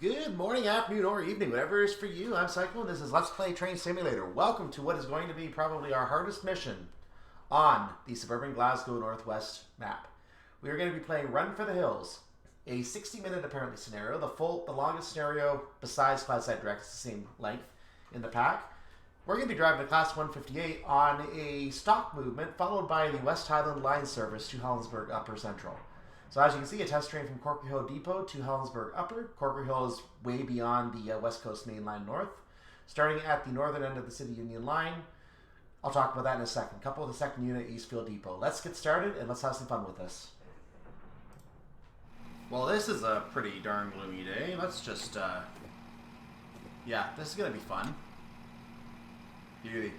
Good morning, afternoon, or evening, whatever it is for you. I'm Psycho, and this is Let's Play Train Simulator. Welcome to what is going to be probably our hardest mission on the Suburban Glasgow Northwest map. We are going to be playing Run for the Hills, a 60-minute apparently scenario, the longest scenario besides Cloud Side Direct. It's the same length in the pack. We're going to be driving a Class 158 on a stock movement, followed by the West Highland line service to Helensburgh Upper Central. So as you can see, a test train from Corker Hill Depot to Helensburgh Upper. Corker Hill is way beyond the West Coast Main Line North. Starting at the northern end of the City Union Line. I'll talk about that in a second. Couple of the second unit, Eastfield Depot. Let's get started and let's have some fun with this. Well, this is a pretty darn gloomy day. Let's just, yeah, this is going to be fun. Beauty.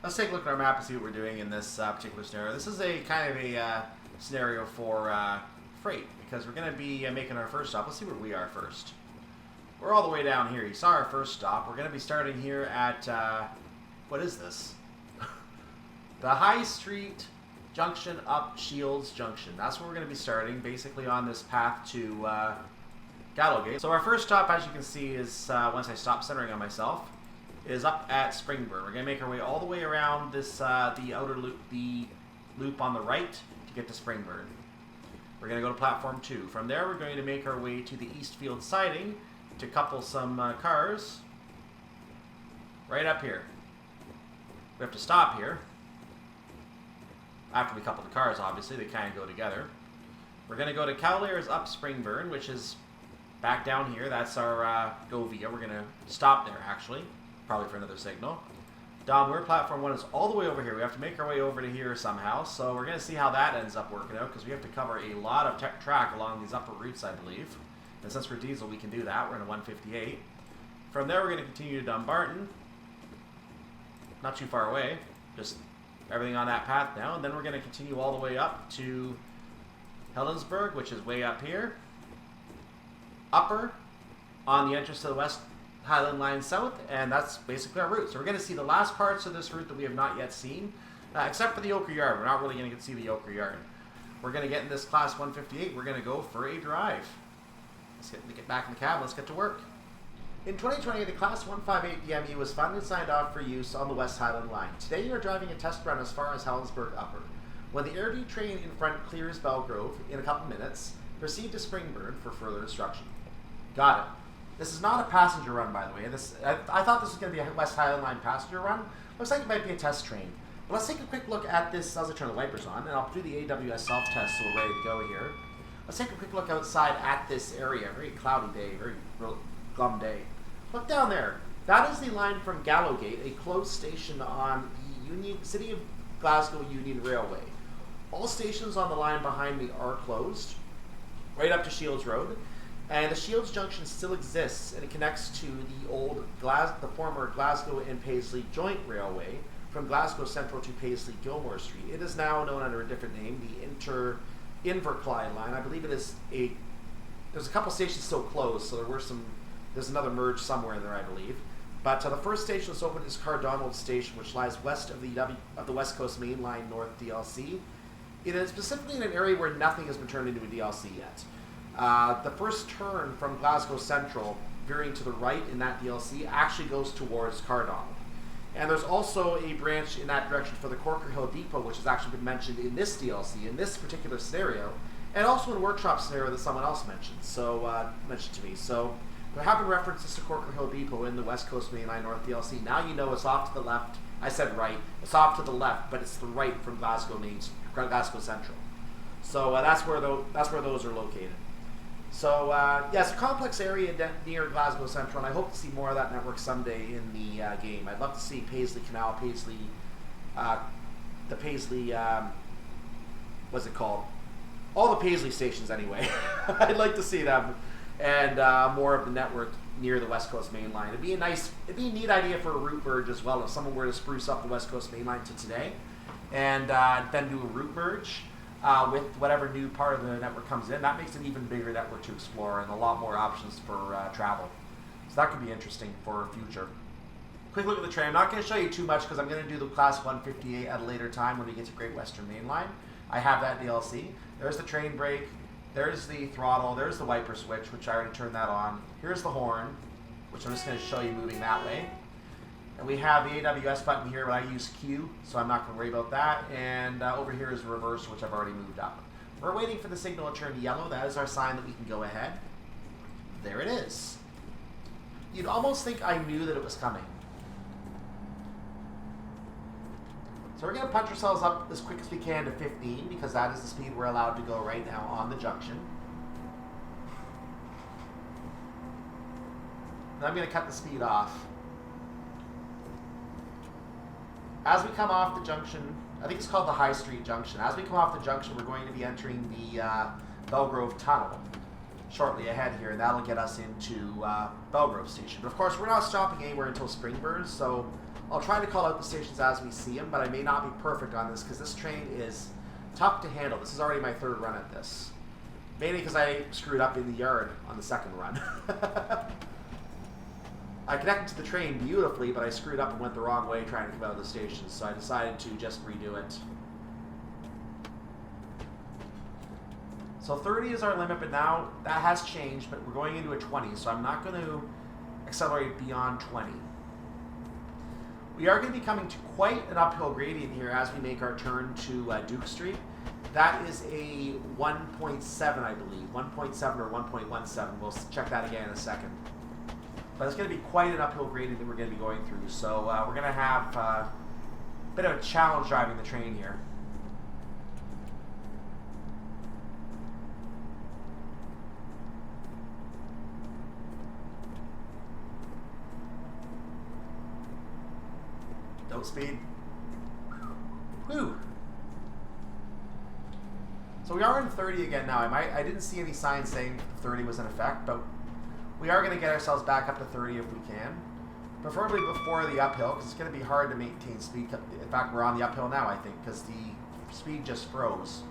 Let's take a look at our map and see what we're doing in this particular scenario. This is a kind of a scenario for freight, because we're going to be making our first stop. Let's see where we are first. We're all the way down here. You saw our first stop. We're going to be starting here at, what is this? The High Street Junction up Shields Junction. That's where we're going to be starting, basically on this path to Gallowgate. So our first stop, as you can see, is, once I stop centering on myself, is up at Springburn. We're going to make our way all the way around this, the outer loop, the loop on the right to get to Springburn. We're going to go to platform 2. From there, we're going to make our way to the Eastfield siding to couple some cars right up here. We have to stop here. After we couple the cars, obviously, they kind of go together. We're going to go to Cowlairs up Springburn, which is back down here. That's our go via. We're going to stop there, actually, probably for another signal. Dalmuir, platform 1 is all the way over here. We have to make our way over to here somehow, so we're going to see how that ends up working out, because we have to cover a lot of track along these upper routes, I believe. And since we're diesel, we can do that. We're in a 158. From there, we're going to continue to Dumbarton. Not too far away. Just everything on that path now. And then we're going to continue all the way up to Helensburgh, which is way up here. Upper, on the entrance to the West Highland Line South, and that's basically our route. So we're going to see the last parts of this route that we have not yet seen, except for the Ochre Yard. We're not really going to get to see the Ochre Yard. We're going to get in this Class 158. We're going to go for a drive. Let's get back in the cab. Let's get to work. In 2020, the Class 158 DMU was finally signed off for use on the West Highland Line. Today, you are driving a test run as far as Helensburgh Upper. When the Airdrie train in front clears Bellgrove in a couple minutes, proceed to Springburn for further instruction. Got it. This is not a passenger run, by the way. I thought this was going to be a West Highland Line passenger run. Looks like it might be a test train. But let's take a quick look at this as I turn the wipers on, and I'll do the AWS self-test so we're ready to go here. Let's take a quick look outside at this area. Very cloudy day, very glum day. Look down there. That is the line from Gallowgate, a closed station on the City of Glasgow Union Railway. All stations on the line behind me are closed, right up to Shields Road. And the Shields Junction still exists, and it connects to the former Glasgow and Paisley Joint Railway from Glasgow Central to Paisley Gilmore Street. It is now known under a different name, the Inverclyde line. I believe there's a couple stations still closed, so there's another merge somewhere in there, I believe. But the first station that's open is Cardonald Station, which lies west of the West Coast Main Line North DLC. It is specifically in an area where nothing has been turned into a DLC yet. The first turn from Glasgow Central, veering to the right in that DLC, actually goes towards Cardonald. And there's also a branch in that direction for the Corker Hill Depot, which has actually been mentioned in this DLC, in this particular scenario, and also in a workshop scenario that someone else mentioned to me. So there have been references to Corker Hill Depot in the West Coast Main Line North DLC. Now you know it's off to the left. I said right. It's off to the left, but it's the right from Glasgow Central. So that's where those are located. So, it's a complex area near Glasgow Central, and I hope to see more of that network someday in the game. I'd love to see Paisley Canal, the Paisley, what's it called? All the Paisley stations, anyway. I'd like to see them, and more of the network near the West Coast Main Line. It'd be a neat idea for a route merge as well, if someone were to spruce up the West Coast Main Line to today, and then do a route merge. With whatever new part of the network comes in, that makes an even bigger network to explore and a lot more options for travel. So that could be interesting for future. Quick look at the train. I'm not going to show you too much because I'm going to do the Class 158 at a later time when we get to Great Western Main Line. I have that DLC. There's the train break. There's the throttle. There's the wiper switch, which I already turned that on. Here's the horn, which I'm just going to show you moving that way. And we have the AWS button here, but I use Q, so I'm not going to worry about that. And over here is the reverse, which I've already moved up. We're waiting for the signal to turn yellow. That is our sign that we can go ahead. There it is. You'd almost think I knew that it was coming. So we're going to punch ourselves up as quick as we can to 15, because that is the speed we're allowed to go right now on the junction. And I'm going to cut the speed off. As we come off the junction, I think it's called the High Street Junction. As we come off the junction, we're going to be entering the Bellgrove Tunnel shortly ahead here, and that'll get us into Bellgrove Station. But of course, we're not stopping anywhere until Springburn, so I'll try to call out the stations as we see them, but I may not be perfect on this because this train is tough to handle. This is already my third run at this. Mainly because I screwed up in the yard on the second run. I connected to the train beautifully, but I screwed up and went the wrong way trying to come out of the station, so I decided to just redo it. So 30 is our limit, but now that has changed, but we're going into a 20, so I'm not going to accelerate beyond 20. We are going to be coming to quite an uphill gradient here as we make our turn to Duke Street. That is a 1.7, I believe. 1.7 or 1.17. We'll check that again in a second. But it's going to be quite an uphill gradient that we're going to be going through. So we're going to have a bit of a challenge driving the train here. Don't speed. Whew. So we are in 30 again now. I didn't see any signs saying 30 was in effect, but we are going to get ourselves back up to 30 if we can. Preferably before the uphill, because it's going to be hard to maintain speed. In fact, we're on the uphill now, I think, because the speed just froze.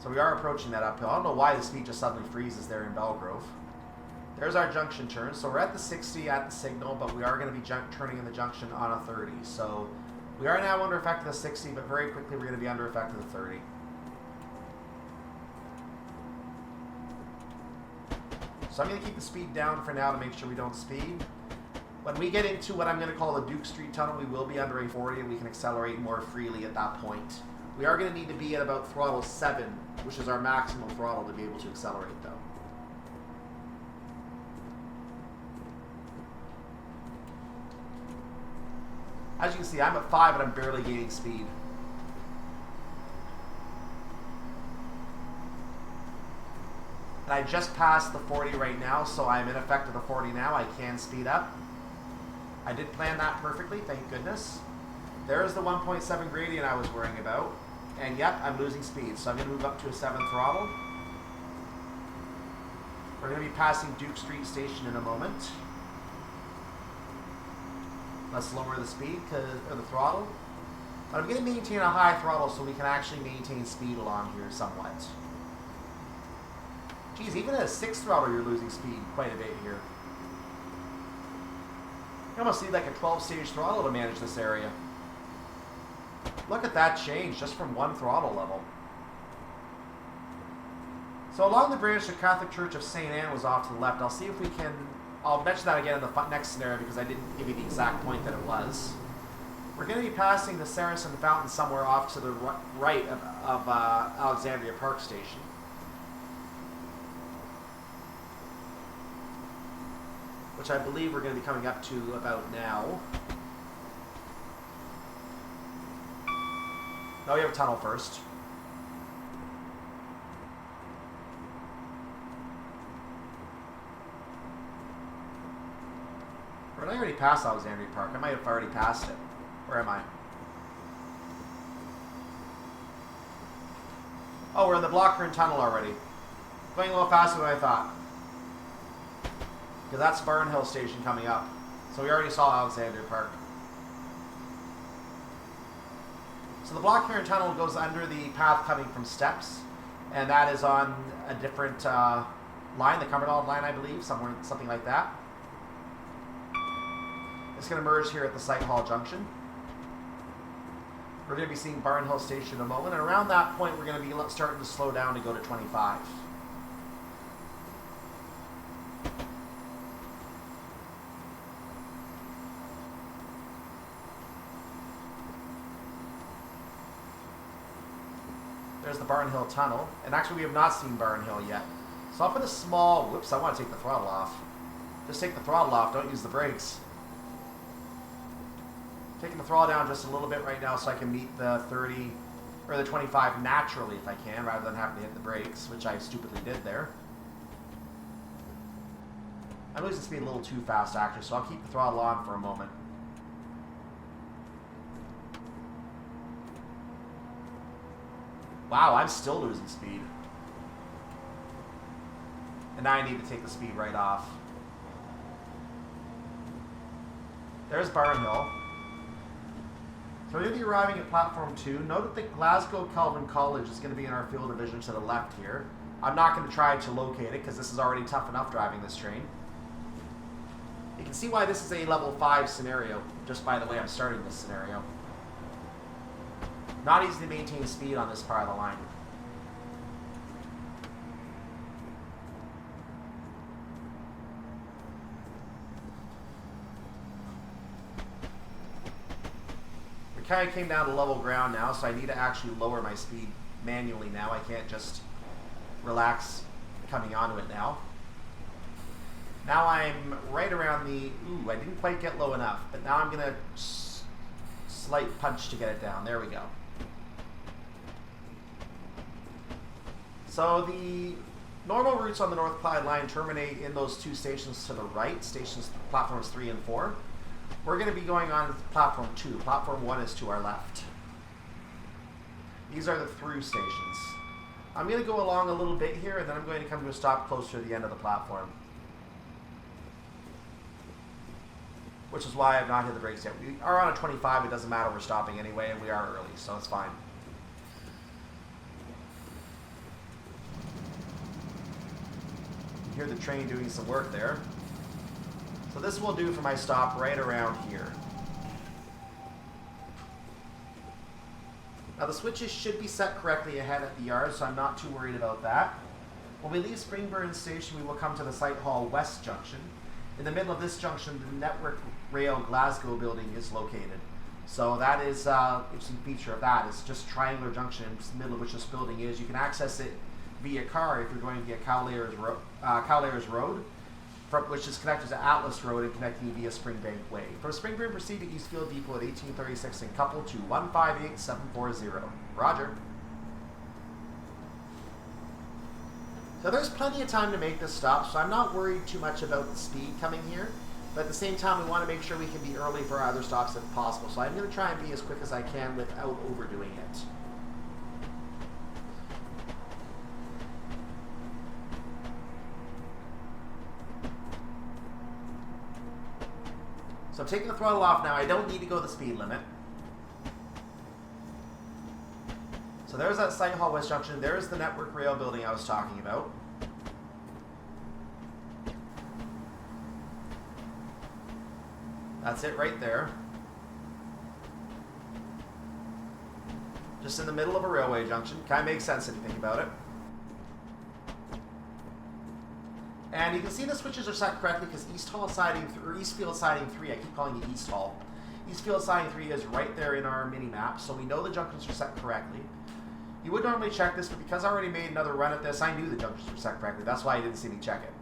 So we are approaching that uphill. I don't know why the speed just suddenly freezes there in Bellgrove. There's our junction turn. So we're at the 60 at the signal, but we are going to be turning in the junction on a 30. So we are now under effect of the 60, but very quickly we're going to be under effect of the 30. So I'm going to keep the speed down for now to make sure we don't speed. When we get into what I'm going to call the Duke Street Tunnel, we will be under a 40 and we can accelerate more freely at that point. We are going to need to be at about throttle 7, which is our maximum throttle to be able to accelerate though. As you can see, I'm at 5 and I'm barely gaining speed. And I just passed the 40 right now, so I'm in effect of the 40 now. I can speed up. I did plan that perfectly, thank goodness. There's the 1.7 gradient I was worrying about. And yep, I'm losing speed, so I'm going to move up to a 7 throttle. We're going to be passing Duke Street Station in a moment. Let's lower the speed, or the throttle. But I'm going to maintain a high throttle so we can actually maintain speed along here somewhat. Geez, even at a 6 throttle, you're losing speed quite a bit here. You almost need like a 12-stage throttle to manage this area. Look at that change just from 1 throttle level. So along the branch, the Catholic Church of St. Anne was off to the left. I'll see if we can... I'll mention that again in the next scenario because I didn't give you the exact point that it was. We're going to be passing the Saracen Fountain somewhere off to the right of Alexandria Park Station. Which I believe we're going to be coming up to about now. No, we have a tunnel first. Or did I already pass Alexandria Park? I might have already passed it. Where am I? Oh, we're in the Blockburn Tunnel already. Going a little faster than I thought. Because that's Barnhill Station coming up. So we already saw Alexandria Park. So the Blockburn Tunnel goes under the path coming from Steps. And that is on a different line, the Cumbernauld line, I believe. Something like that. It's going to merge here at the Site Hall Junction. We're going to be seeing Barn Hill Station in a moment, and around that point we're going to be starting to slow down to go to 25. There's the Barn Hill Tunnel, and actually we have not seen Barn Hill yet. So I'll put a small, whoops, I want to take the throttle off. Just take the throttle off, don't use the brakes. Taking the throttle down just a little bit right now so I can meet the 30 or the 25 naturally if I can, rather than having to hit the brakes, which I stupidly did there. I'm losing speed a little too fast actually, so I'll keep the throttle on for a moment. Wow, I'm still losing speed. And now I need to take the speed right off. There's Barn Hill. So we're going to be arriving at platform 2. Note that the Glasgow Calvin College is going to be in our field of vision to the left here. I'm not going to try to locate it because this is already tough enough driving this train. You can see why this is a level 5 scenario, just by the way I'm starting this scenario. Not easy to maintain speed on this part of the line. We kind of came down to level ground now, so I need to actually lower my speed manually now. I can't just relax coming onto it now. Now I'm right around the... Ooh, I didn't quite get low enough, but now I'm going to slight punch to get it down. There we go. So the normal routes on the North Clyde line terminate in those two stations to the right, stations platforms 3 and 4. We're going to be going on to platform 2. Platform 1 is to our left. These are the through stations. I'm going to go along a little bit here, and then I'm going to come to a stop closer to the end of the platform. Which is why I've not hit the brakes yet. We are on a 25, it doesn't matter, we're stopping anyway, and we are early, so it's fine. You hear the train doing some work there. So this will do for my stop right around here. Now the switches should be set correctly ahead at the yard, so I'm not too worried about that. When we leave Springburn Station, we will come to the Site Hall West Junction. In the middle of this junction, the Network Rail Glasgow building is located. So that is an interesting feature of that. It's just triangular junction in the middle of which this building is. You can access it via car if you're going via Cowlairs Road, which is connected to Atlas Road and connecting you via Springbank Way. From Springburn, proceed to Eastfield Depot at 1836 and couple to 158740. Roger. So there's plenty of time to make this stop, so I'm not worried too much about the speed coming here. But at the same time, we want to make sure we can be early for our other stops if possible. So I'm going to try and be as quick as I can without overdoing it. So I'm taking the throttle off now. I don't need to go the speed limit. So there's that Site Hall West Junction. There's the Network Rail building I was talking about. That's it right there. Just in the middle of a railway junction. Kind of makes sense if you think about it. And you can see the switches are set correctly because Eastfield siding 3, I keep calling it East Hall. Eastfield siding 3 is right there in our mini map, so we know the junctions are set correctly. You would normally check this, but because I already made another run at this, I knew the junctions were set correctly. That's why you didn't see me check it.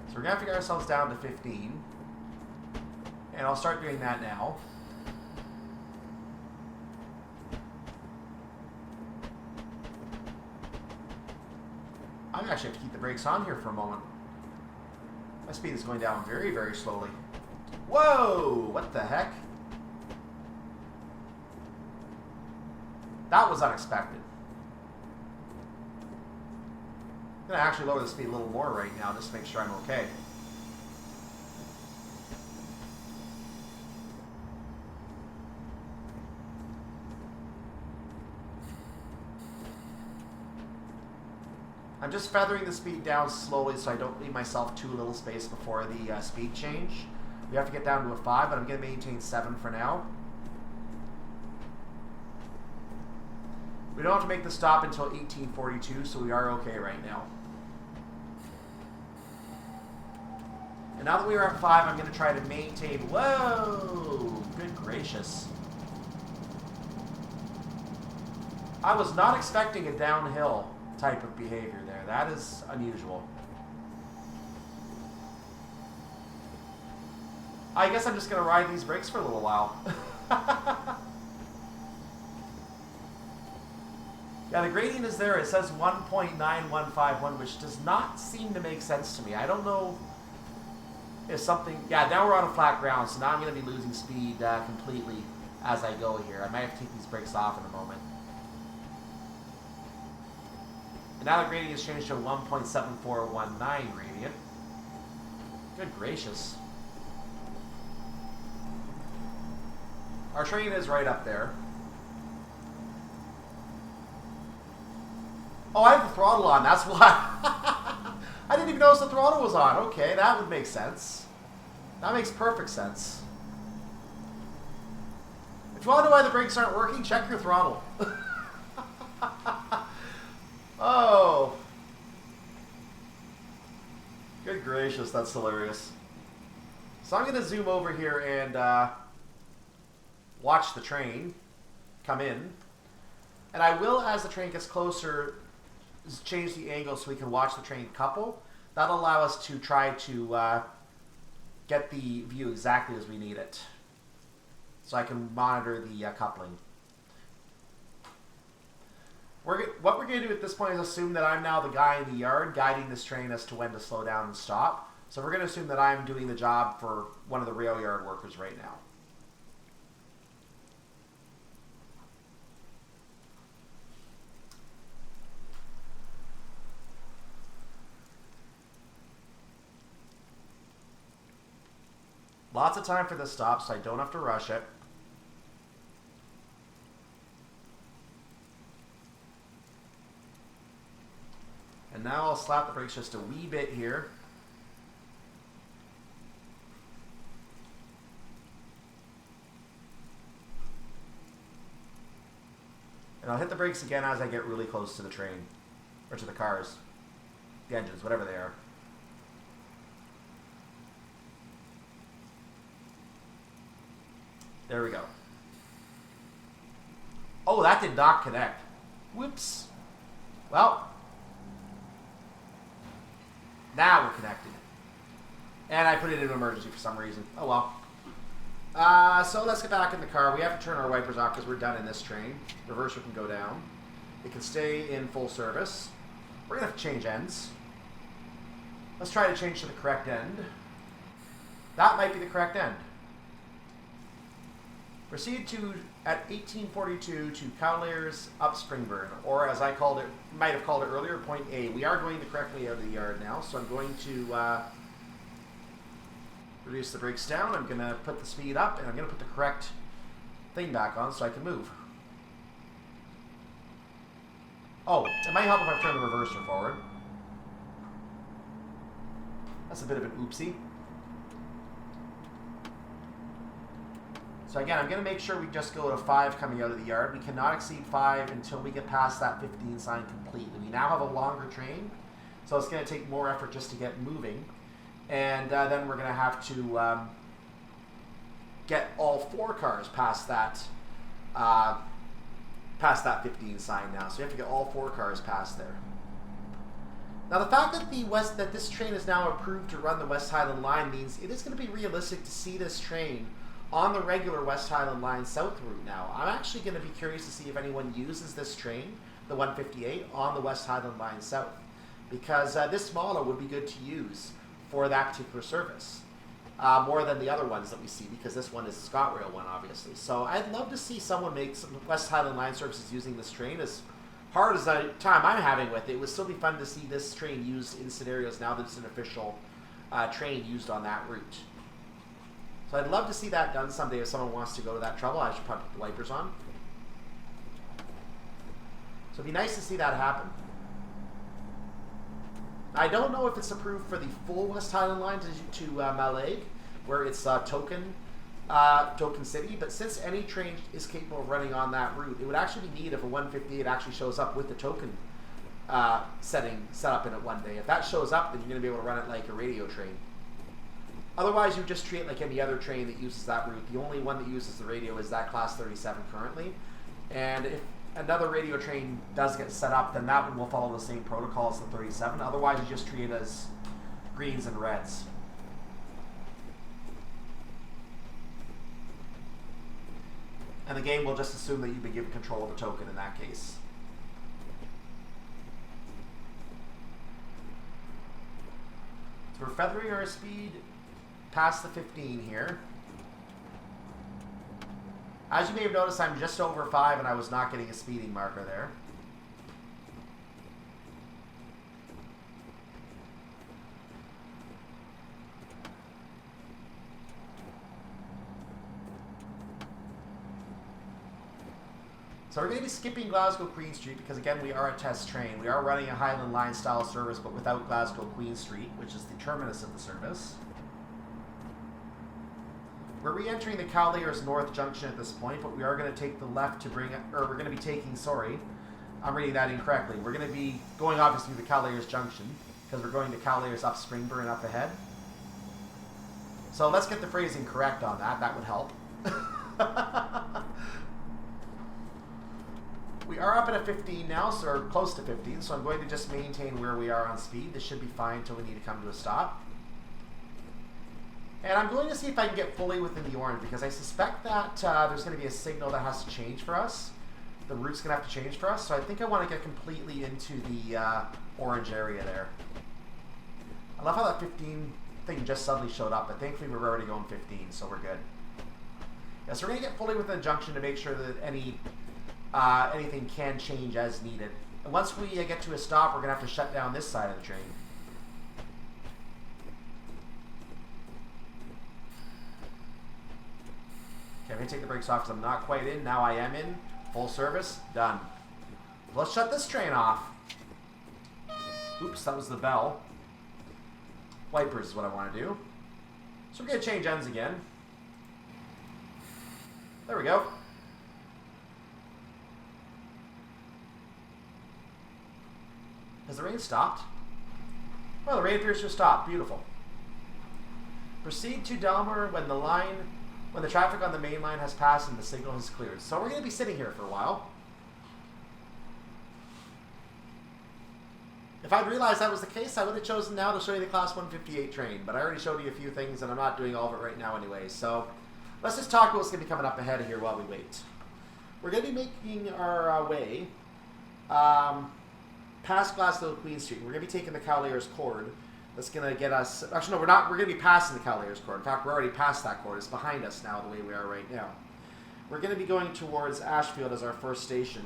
So we're going to have to get ourselves down to 15. And I'll start doing that now. I'm actually have to keep the brakes on here for a moment. My speed is going down very, very slowly. Whoa! What the heck? That was unexpected. I'm going to actually lower the speed a little more right now just to make sure I'm okay. just feathering the speed down slowly so I don't leave myself too little space before the speed change. We have to get down to a 5, but I'm going to maintain 7 for now. We don't have to make the stop until 1842, so we are okay right now. And now that we are at 5, I'm going to try to maintain... Whoa! Good gracious. I was not expecting a downhill type of behavior there. That is unusual. I guess I'm just going to ride these brakes for a little while. Yeah, the gradient is there. It says 1.9151, which does not seem to make sense to me. I don't know if something... Yeah, now we're on a flat ground, so now I'm going to be losing speed completely as I go here. I might have to take these brakes off in a moment. And now the gradient has changed to 1.7419 gradient. Good gracious. Our train is right up there. Oh, I have the throttle on, that's why. I didn't even notice the throttle was on. Okay, that would make sense. That makes perfect sense. If you want to know why the brakes aren't working, check your throttle. Oh. Good gracious, that's hilarious. So I'm going to zoom over here and watch the train come in. And I will, as the train gets closer, change the angle so we can watch the train couple. That'll allow us to try to get the view exactly as we need it. So I can monitor the coupling. What we're going to do at this point is assume that I'm now the guy in the yard guiding this train as to when to slow down and stop. So we're going to assume that I'm doing the job for one of the rail yard workers right now. Lots of time for this stop, so I don't have to rush it. And now I'll slap the brakes just a wee bit here. And I'll hit the brakes again as I get really close to the train. Or to the cars. The engines, whatever they are. There we go. Oh, that did not connect. Whoops. Well. Now we're connected. And I put it in emergency for some reason. Oh well. So let's get back in the car. We have to turn our wipers off because we're done in this train. Reverser can go down. It can stay in full service. We're going to have to change ends. Let's try to change to the correct end. That might be the correct end. Proceed to, at 1842, to Cowlairs Up Springburn, or as I called it, might have called it earlier, point A. We are going the correct way out of the yard now, so I'm going to reduce the brakes down. I'm going to put the speed up, and I'm going to put the correct thing back on so I can move. Oh, it might help if I turn the reverser forward. That's a bit of an oopsie. So again, I'm going to make sure we just go to 5 coming out of the yard. We cannot exceed 5 until we get past that 15 sign completely. We now have a longer train, so it's going to take more effort just to get moving. And then we're going to have to get all 4 cars past that 15 sign now. So we have to get all 4 cars past there. Now the fact that this train is now approved to run the West Highland Line means it is going to be realistic to see this train on the regular West Highland Line South route now. I'm actually going to be curious to see if anyone uses this train, the 158, on the West Highland Line South. Because this model would be good to use for that particular service. More than the other ones that we see, because this one is the ScotRail one, obviously. So I'd love to see someone make some West Highland Line services using this train. As hard as the time I'm having with it, it would still be fun to see this train used in scenarios now that it's an official train used on that route. So I'd love to see that done someday if someone wants to go to that trouble. I should probably put the wipers on. So it'd be nice to see that happen. I don't know if it's approved for the full West Highland line to Mallaig, where it's token city, but since any train is capable of running on that route, it would actually be neat if a 158 actually shows up with the token setting set up in it one day. If that shows up, then you're going to be able to run it like a radio train. Otherwise, you just treat it like any other train that uses that route. The only one that uses the radio is that Class 37 currently, and if another radio train does get set up, then that one will follow the same protocol as the 37. Otherwise, you just treat it as greens and reds. And the game will just assume that you've been given control of the token in that case. So we're feathering our speed past the 15 here. As you may have noticed, I'm just over 5 and I was not getting a speeding marker there. So we're going to be skipping Glasgow Queen Street because, again, we are a test train. We are running a Highland Line style service, but without Glasgow Queen Street, which is the terminus of the service. We're re-entering the Cowlairs North Junction at this point, but we are going to take the left to bring, or we're going to be taking, sorry, I'm reading that incorrectly. We're going to be going obviously to the Cowlairs Junction because we're going to Cowlairs up Springburn up ahead. So let's get the phrasing correct on that. That would help. We are up at a 15 now, so we're close to 15, so I'm going to just maintain where we are on speed. This should be fine until we need to come to a stop. And I'm going to see if I can get fully within the orange, because I suspect that there's going to be a signal that has to change for us. The route's going to have to change for us, so I think I want to get completely into the orange area there. I love how that 15 thing just suddenly showed up, but thankfully we're already going 15, so we're good. Yeah, so we're going to get fully within the junction to make sure that anything can change as needed. And once we get to a stop, we're going to have to shut down this side of the train. Okay, I'm going to take the brakes off because I'm not quite in. Now I am in. Full service. Done. Let's shut this train off. Oops, that was the bell. Wipers is what I want to do. So we're going to change ends again. There we go. Has the rain stopped? Well, the rain appears to have stopped. Beautiful. Proceed to Dalmuir when the traffic on the main line has passed and the signal has cleared. So we're going to be sitting here for a while. If I'd realized that was the case, I would have chosen now to show you the Class 158 train, but I already showed you a few things and I'm not doing all of it right now anyway. So let's just talk about what's going to be coming up ahead of here while we wait. We're going to be making our way past Glasgow Queen Street. We're going to be taking the Cowlairs cord. That's going to get us... Actually, no, we're not. We're going to be passing the Cowlairs cord. In fact, we're already past that cord. It's behind us now, the way we are right now. We're going to be going towards Ashfield as our first station.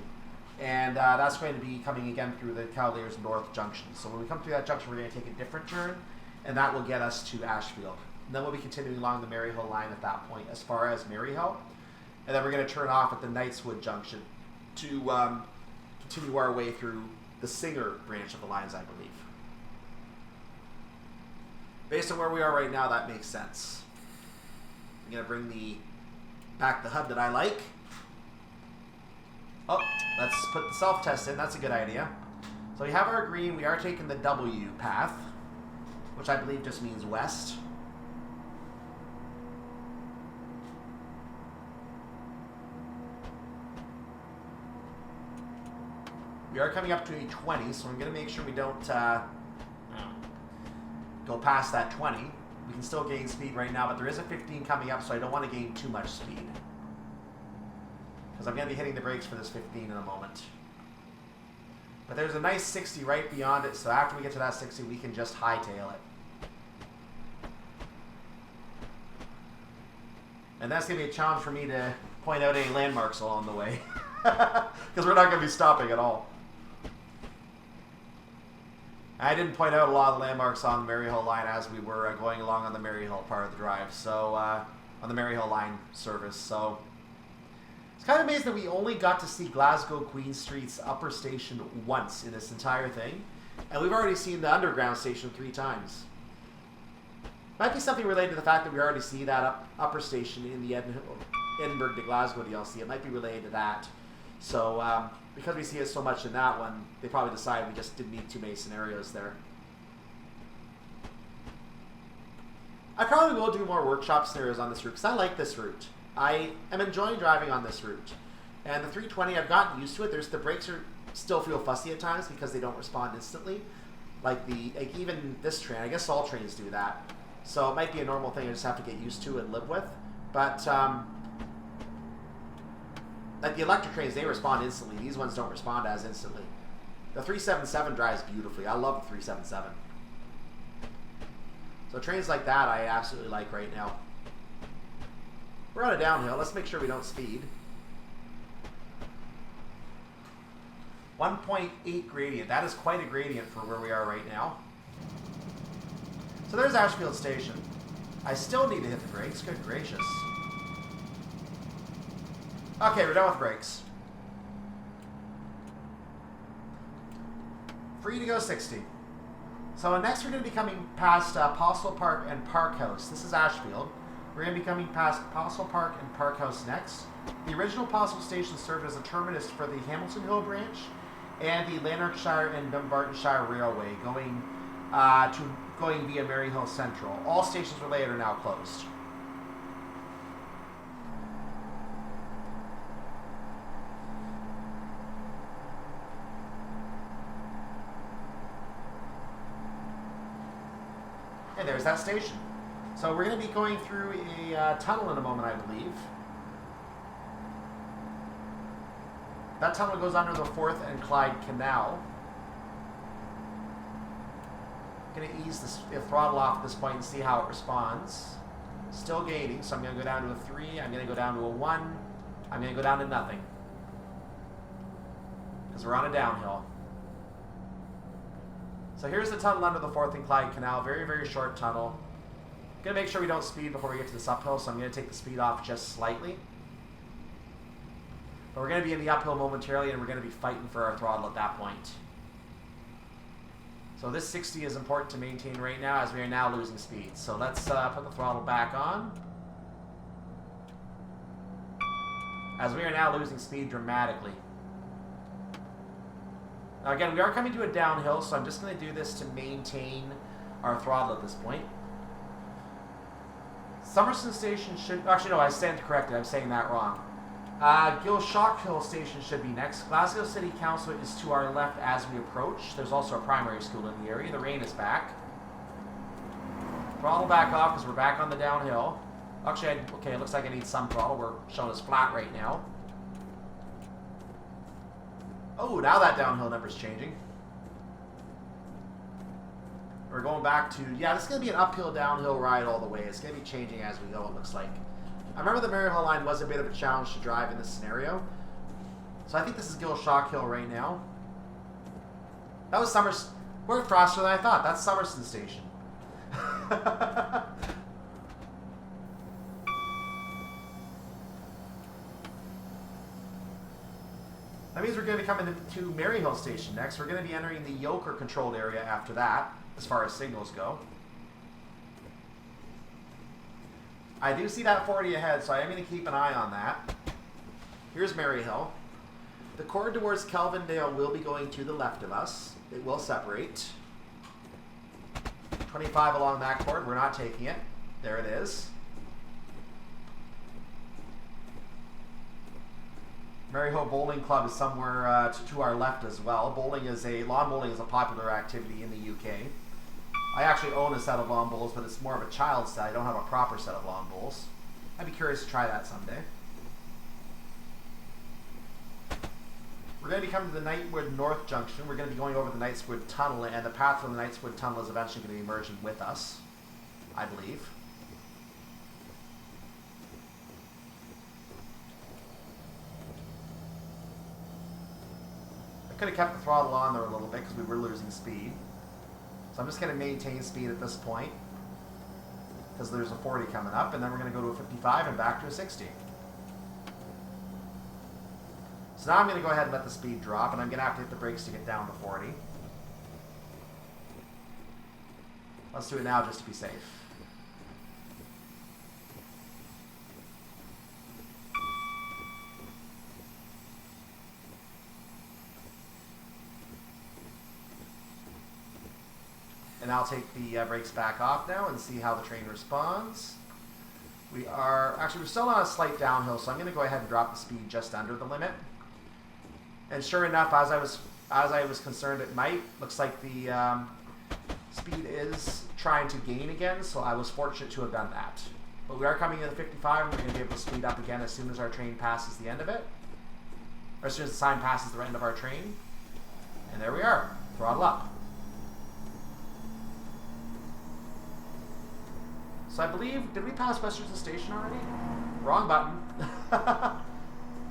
And that's going to be coming again through the Cowlairs North Junction. So when we come through that junction, we're going to take a different turn, and that will get us to Ashfield. And then we'll be continuing along the Maryhill line at that point, as far as Maryhill. And then we're going to turn off at the Knightswood Junction to continue our way through the Singer branch of the lines, I believe. Based on where we are right now, that makes sense. I'm going to bring back the HUD that I like. Oh, let's put the self-test in. That's a good idea. So we have our green. We are taking the W path, which I believe just means west. We are coming up to a 20, so I'm going to make sure we don't go past that 20. We can still gain speed right now, but there is a 15 coming up, so I don't want to gain too much speed. Because I'm going to be hitting the brakes for this 15 in a moment. But there's a nice 60 right beyond it, so after we get to that 60, we can just hightail it. And that's going to be a challenge for me to point out any landmarks along the way. Because we're not going to be stopping at all. I didn't point out a lot of the landmarks on the Maryhill line as we were going along on the Maryhill part of the drive, so on the Maryhill line service. So it's kind of amazing that we only got to see Glasgow Queen Street's upper station once in this entire thing, And we've already seen the underground station 3 times. Might be something related to the fact that we already see that upper station in the Edinburgh to Glasgow DLC. It might be related to that. So, because we see it so much in that one, they probably decided we just didn't need too many scenarios there. I probably will do more workshop scenarios on this route, because I like this route. I am enjoying driving on this route. And the 320, I've gotten used to it. The brakes still feel fussy at times because they don't respond instantly. Like even this train, I guess all trains do that. So it might be a normal thing I just have to get used to and live with. But like the electric trains, they respond instantly. These ones don't respond as instantly. The 377 drives beautifully. I love the 377. So trains like that I absolutely like right now. We're on a downhill. Let's make sure we don't speed. 1.8 gradient. That is quite a gradient for where we are right now. So there's Ashfield Station. I still need to hit the brakes. Good gracious. Okay, we're done with brakes. Free to go 60. So next we're going to be coming past Postle Park and Park House. This is Ashfield. We're going to be coming past Postle Park and Park House next. The original Postle Station served as a terminus for the Hamilton Hill branch and the Lanarkshire and Dumbartonshire Railway going via Maryhill Central. All stations related are now closed. And there's that station. So we're going to be going through a tunnel in a moment, I believe. That tunnel goes under the Forth and Clyde Canal. I'm going to ease the throttle off at this point and see how it responds. Still gaining, so I'm going to go down to a 3. I'm going to go down to a 1. I'm going to go down to nothing. Because we're on a downhill. So here's the tunnel under the Forth and Clyde Canal. Very, very short tunnel. I'm going to make sure we don't speed before we get to this uphill, so I'm going to take the speed off just slightly. But we're going to be in the uphill momentarily, and we're going to be fighting for our throttle at that point. So this 60 is important to maintain right now, as we are now losing speed. So let's put the throttle back on. As we are now losing speed dramatically. Now again, we are coming to a downhill, so I'm just going to do this to maintain our throttle at this point. Summerston Station should... Actually, no, I stand corrected. I'm saying that wrong. Gilshockhill Station should be next. Glasgow City Council is to our left as we approach. There's also a primary school in the area. The rain is back. Throttle back off because we're back on the downhill. Actually, okay, it looks like I need some throttle. We're showing us flat right now. Oh, now that downhill number's changing. We're going back to... Yeah, this is going to be an uphill, downhill ride all the way. It's going to be changing as we go, it looks like. I remember the Maryhill line was a bit of a challenge to drive in this scenario. So I think this is Gilshockhill right now. That was Summers... We're faster than I thought. That's Summerston Station. That means we're going to be coming to Maryhill Station next. We're going to be entering the Yoker-controlled area after that, as far as signals go. I do see that 40 ahead, so I am going to keep an eye on that. Here's Maryhill. The chord towards Kelvindale will be going to the left of us. It will separate. 25 along that chord. We're not taking it. There it is. Maryhill Bowling Club is somewhere to our left as well. Lawn bowling is a popular activity in the UK. I actually own a set of lawn bowls, but it's more of a child's set. I don't have a proper set of lawn bowls. I'd be curious to try that someday. We're going to be coming to the Knightwood North Junction. We're going to be going over the Knightswood Tunnel, and the path from the Knightswood Tunnel is eventually going to be merging with us, I believe. I could have kept the throttle on there a little bit because we were losing speed. So I'm just going to maintain speed at this point because there's a 40 coming up, and then we're going to go to a 55 and back to a 60. So now I'm going to go ahead and let the speed drop, and I'm going to have to hit the brakes to get down to 40. Let's do it now just to be safe. And I'll take the brakes back off now and see how the train responds. We're still on a slight downhill, so I'm going to go ahead and drop the speed just under the limit. And sure enough, as I was concerned it might, looks like the speed is trying to gain again, so I was fortunate to have done that. But we are coming in at 55, and we're going to be able to speed up again as soon as our train passes the end of it. Or as soon as the sign passes the end of our train. And there we are, throttle up. So I believe, did we pass Westerton Station already? Wrong button.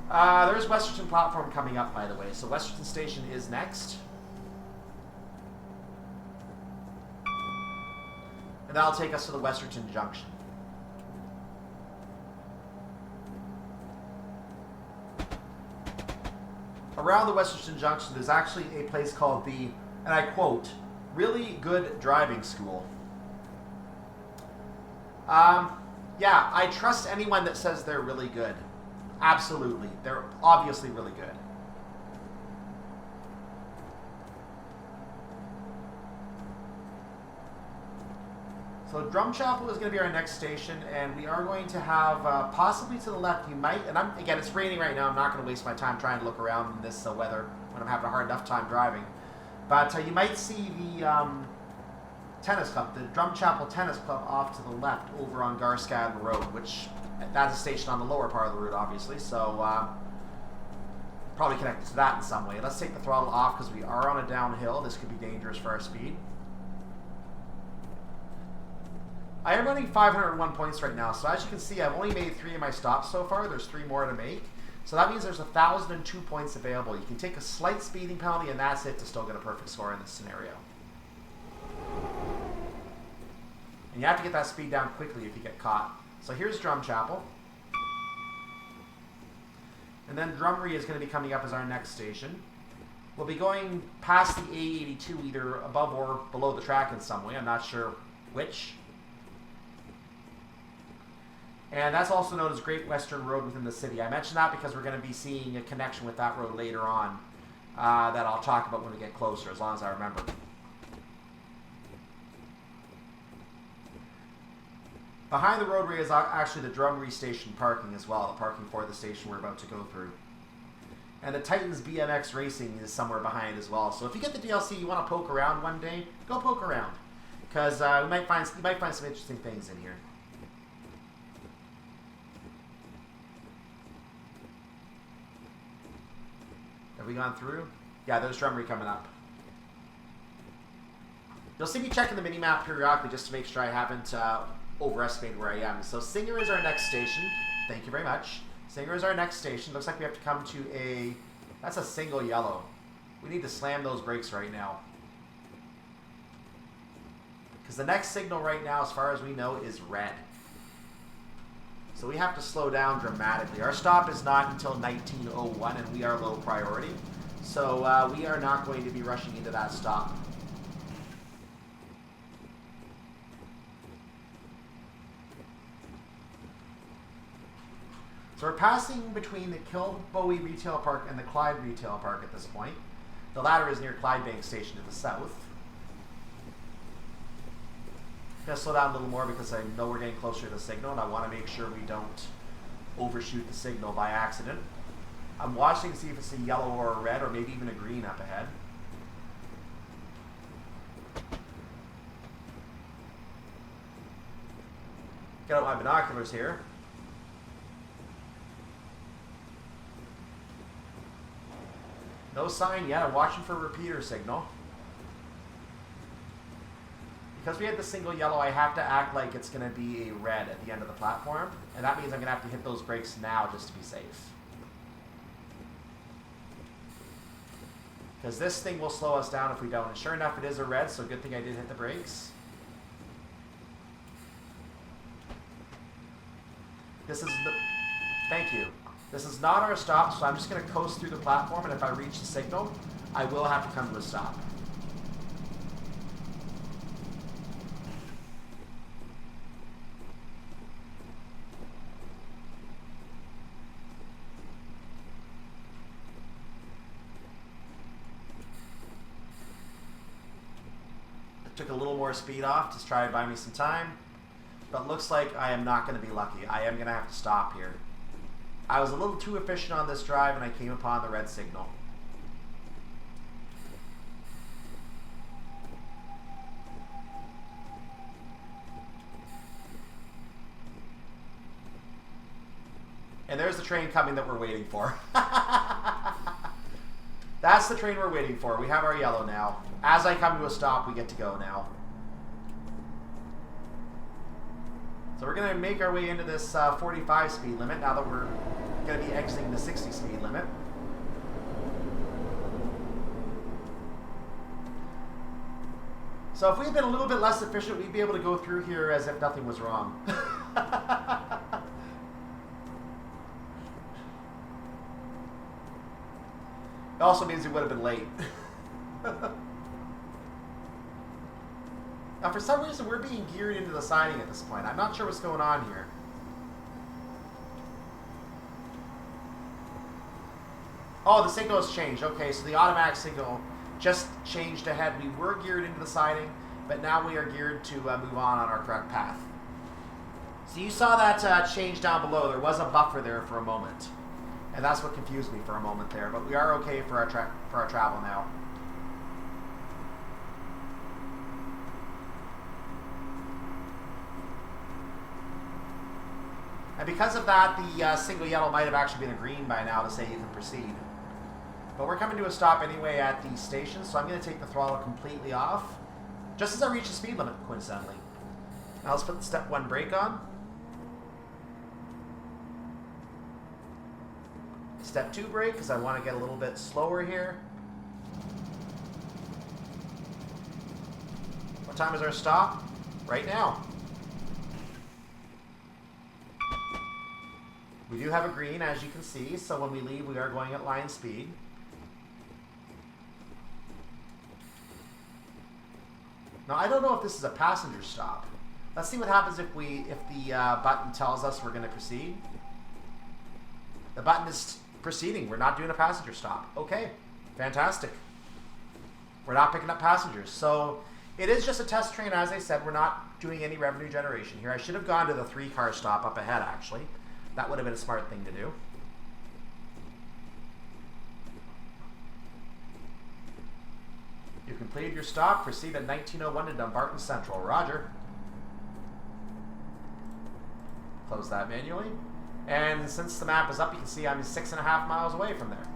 There's Westerton platform coming up, by the way. So Westerton Station is next. And that'll take us to the Westerton Junction. Around the Westerton Junction, there's actually a place called the, and I quote, really good driving school. Yeah, I trust anyone that says they're really good. Absolutely. They're obviously really good. So Drumchapel is going to be our next station, and we are going to have, possibly to the left, you might, and again, it's raining right now, I'm not going to waste my time trying to look around in this weather when I'm having a hard enough time driving. But you might see the tennis club, the Drumchapel Tennis Club off to the left over on Garscadden Road, which that's a station on the lower part of the route, obviously, so probably connected to that in some way. Let's take the throttle off because we are on a downhill. This could be dangerous for our speed. I am running 501 points right now, so as you can see, I've only made 3 of my stops so far. There's 3 more to make. So that means there's 1,002 points available. You can take a slight speeding penalty, and that's it to still get a perfect score in this scenario. And you have to get that speed down quickly if you get caught. So here's Drumchapel. And then Drumry is going to be coming up as our next station. We'll be going past the A82 either above or below the track in some way. I'm not sure which. And that's also known as Great Western Road within the city. I mention that because we're going to be seeing a connection with that road later on that I'll talk about when we get closer, as long as I remember. Behind the roadway is actually the Drumry Station parking as well, the parking for the station we're about to go through. And the Titans BMX Racing is somewhere behind as well. So if you get the DLC, you want to poke around one day, go poke around. Because you might find some interesting things in here. Have we gone through? Yeah, there's Drumry coming up. You'll see me checking the mini-map periodically just to make sure I haven't overestimated where I am. So Singer is our next station. Thank you very much. Singer is our next station. Looks like we have to come to a... That's a single yellow. We need to slam those brakes right now. Because the next signal right now, as far as we know, is red. So we have to slow down dramatically. Our stop is not until 1901, and we are low priority. So we are not going to be rushing into that stop. So we're passing between the Kilbowie Retail Park and the Clyde Retail Park at this point. The latter is near Clydebank Station to the south. I'm going to slow down a little more because I know we're getting closer to the signal, and I want to make sure we don't overshoot the signal by accident. I'm watching to see if it's a yellow or a red or maybe even a green up ahead. Get out my binoculars here. No sign yet. I'm watching for a repeater signal. Because we had the single yellow, I have to act like it's going to be a red at the end of the platform. And that means I'm going to have to hit those brakes now just to be safe. Because this thing will slow us down if we don't. And sure enough, it is a red, so good thing I did hit the brakes. This is the... Thank you. This is not our stop, so I'm just going to coast through the platform, and if I reach the signal, I will have to come to a stop. Took a little more speed off to try and buy me some time. But looks like I am not going to be lucky. I am going to have to stop here. I was a little too efficient on this drive and I came upon the red signal. And there's the train coming that we're waiting for. That's the train we're waiting for. We have our yellow now. As I come to a stop, we get to go now. So we're going to make our way into this 45 speed limit now that we're going to be exiting the 60 speed limit. So if we had been a little bit less efficient, we'd be able to go through here as if nothing was wrong. It also means we would have been late. Now, for some reason, we're being geared into the siding at this point. I'm not sure what's going on here. Oh, the signal has changed. Okay, so the automatic signal just changed ahead. We were geared into the siding, but now we are geared to move on our correct path. So you saw that change down below. There was a buffer there for a moment. And that's what confused me for a moment there. But we are okay for our travel now. And because of that, the single yellow might have actually been a green by now to say you can proceed. But we're coming to a stop anyway at the station, so I'm going to take the throttle completely off. Just as I reach the speed limit, coincidentally. Now let's put the step 1 brake on. Step 2 brake, because I want to get a little bit slower here. What time is our stop? Right now. We do have a green, as you can see, so when we leave, we are going at line speed. Now, I don't know if this is a passenger stop. Let's see what happens if the button tells us we're going to proceed. The button is proceeding. We're not doing a passenger stop. Okay, fantastic. We're not picking up passengers. So it is just a test train. As I said, we're not doing any revenue generation here. I should have gone to the 3-car stop up ahead, actually. That would have been a smart thing to do. You completed your stop. Proceed at 1901 to Dumbarton Central. Roger. Close that manually. And since the map is up, you can see I'm 6.5 miles away from there.